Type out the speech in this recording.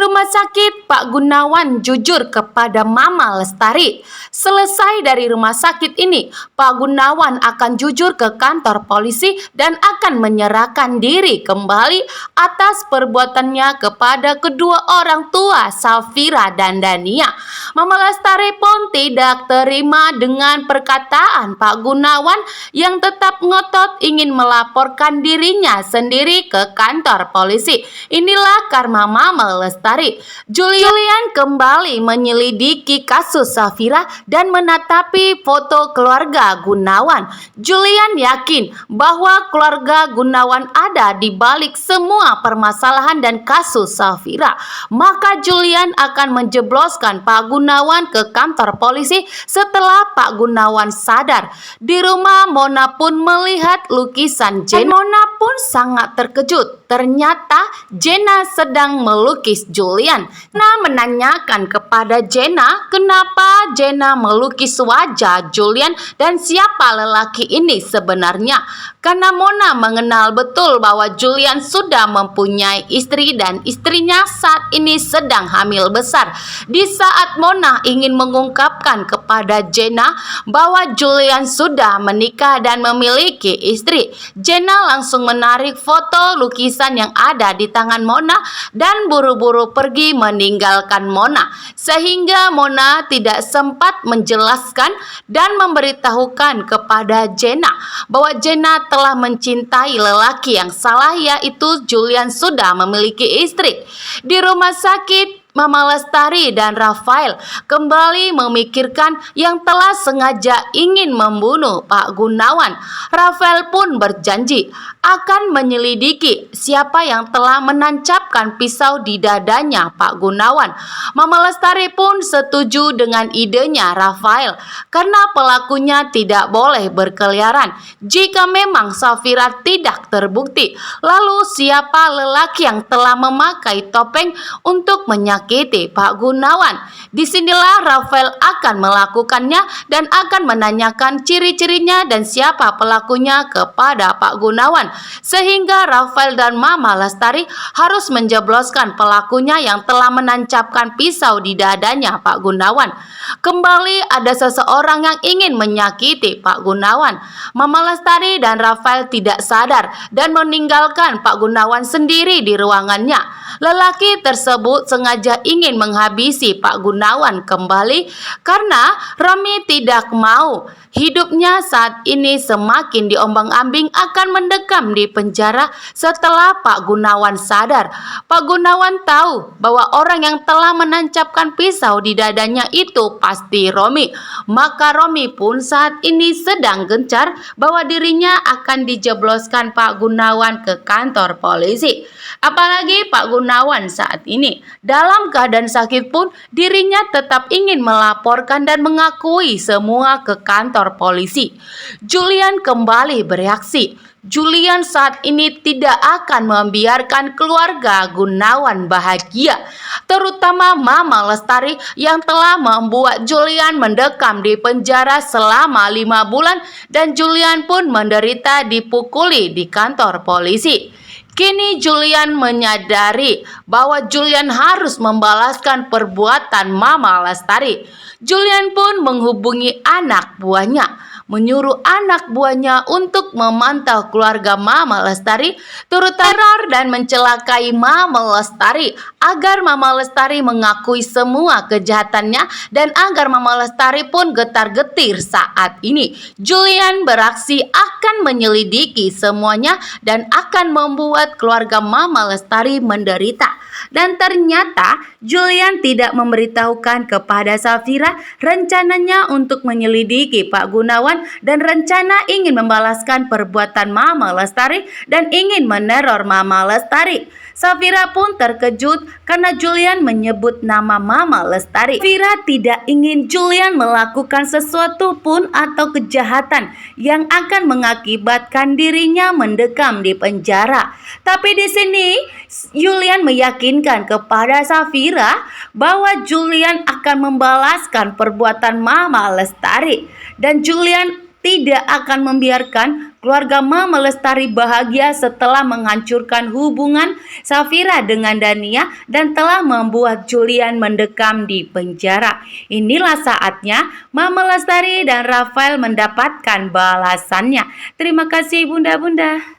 rumah sakit, Pak Gunawan jujur kepada Mama Lestari. Selesai dari rumah sakit ini, Pak Gunawan akan jujur ke kantor polisi dan akan menyerahkan diri kembali atas perbuatannya kepada kedua orang tua Safira dan Dania. Mama Lestari pun tidak terima dengan perkataan Pak Gunawan yang tetap ngotot ingin melaporkan dirinya sendiri ke kantor polisi. Inilah karma Mama Lestari. Julian kembali menyelidiki kasus Safira dan menatapi foto keluarga Gunawan. Julian yakin bahwa keluarga Gunawan ada di balik semua permasalahan dan kasus Safira. Maka Julian akan menjebloskan Pak Gunawan ke kantor polisi setelah Pak Gunawan sadar. Di rumah, Mona pun melihat lukisan Jenna. Mona pun sangat terkejut. Ternyata Jenna sedang melukis Julian. Nah, menanyakan kepada Jenna kenapa Jenna melukis wajah Julian dan siapa lelaki ini sebenarnya. Karena Mona mengenal betul bahwa Julian sudah mempunyai istri dan istrinya saat ini sedang hamil besar. Di saat Mona ingin mengungkapkan kepada Jenna bahwa Julian sudah menikah dan memiliki istri, Jenna langsung menarik foto lukisan yang ada di tangan Mona dan buru-buru pergi meninggalkan Mona, sehingga Mona tidak sempat menjelaskan dan memberitahukan kepada Jenna bahwa Jenna telah mencintai lelaki yang salah, yaitu Julian sudah memiliki istri. Di rumah sakit, Mama Lestari dan Rafael kembali memikirkan yang telah sengaja ingin membunuh Pak Gunawan. Rafael pun berjanji akan menyelidiki siapa yang telah menancapkan pisau di dadanya Pak Gunawan. Mama Lestari pun setuju dengan idenya Rafael karena pelakunya tidak boleh berkeliaran. Jika memang Safira tidak terbukti, lalu siapa lelaki yang telah memakai topeng untuk menyakiti Pak Gunawan? Disinilah Rafael akan melakukannya dan akan menanyakan ciri-cirinya dan siapa pelakunya kepada Pak Gunawan, sehingga Rafael dan Mama Lestari harus menjebloskan pelakunya yang telah menancapkan pisau di dadanya Pak Gunawan. Kembali ada seseorang yang ingin menyakiti Pak Gunawan. Mama Lestari dan Rafael tidak sadar dan meninggalkan Pak Gunawan sendiri di ruangannya. Lelaki tersebut sengaja ingin menghabisi Pak Gunawan kembali karena Romi tidak mau hidupnya saat ini semakin diombang-ambing akan mendekam di penjara setelah Pak Gunawan sadar. Pak Gunawan tahu bahwa orang yang telah menancapkan pisau di dadanya itu pasti Romi. Maka Romi pun saat ini sedang gencar bahwa dirinya akan dijebloskan Pak Gunawan ke kantor polisi. Apalagi Pak Gunawan saat ini dalam keadaan sakit pun dirinya tetap ingin melaporkan dan mengakui semua ke kantor polisi. Julian kembali bereaksi. Julian saat ini tidak akan membiarkan keluarga Gunawan bahagia, terutama Mama Lestari yang telah membuat Julian mendekam di penjara selama 5 bulan dan Julian pun menderita dipukuli di kantor polisi. Kini Julian menyadari bahwa Julian harus membalaskan perbuatan Mama Lestari. Julian pun menghubungi anak buahnya, menyuruh anak buahnya untuk memantau keluarga Mama Lestari, turut teror dan mencelakai Mama Lestari agar Mama Lestari mengakui semua kejahatannya dan agar Mama Lestari pun getar-getir saat ini. Julian beraksi akan menyelidiki semuanya dan akan membuat keluarga Mama Lestari menderita. Dan ternyata Julian tidak memberitahukan kepada Safira rencananya untuk menyelidiki Pak Gunawan dan rencana ingin membalaskan perbuatan Mama Lestari dan ingin meneror Mama Lestari. Safira pun terkejut karena Julian menyebut nama Mama Lestari. Safira tidak ingin Julian melakukan sesuatu pun atau kejahatan yang akan mengakibatkan dirinya mendekam di penjara. Tapi di sini Julian meyakinkan kepada Safira bahwa Julian akan membalaskan perbuatan Mama Lestari dan Julian tidak akan membiarkan Keluarga Mama Lestari bahagia setelah menghancurkan hubungan Safira dengan Dania dan telah membuat Julian mendekam di penjara. Inilah saatnya Mama Lestari dan Rafael mendapatkan balasannya. Terima kasih bunda-bunda.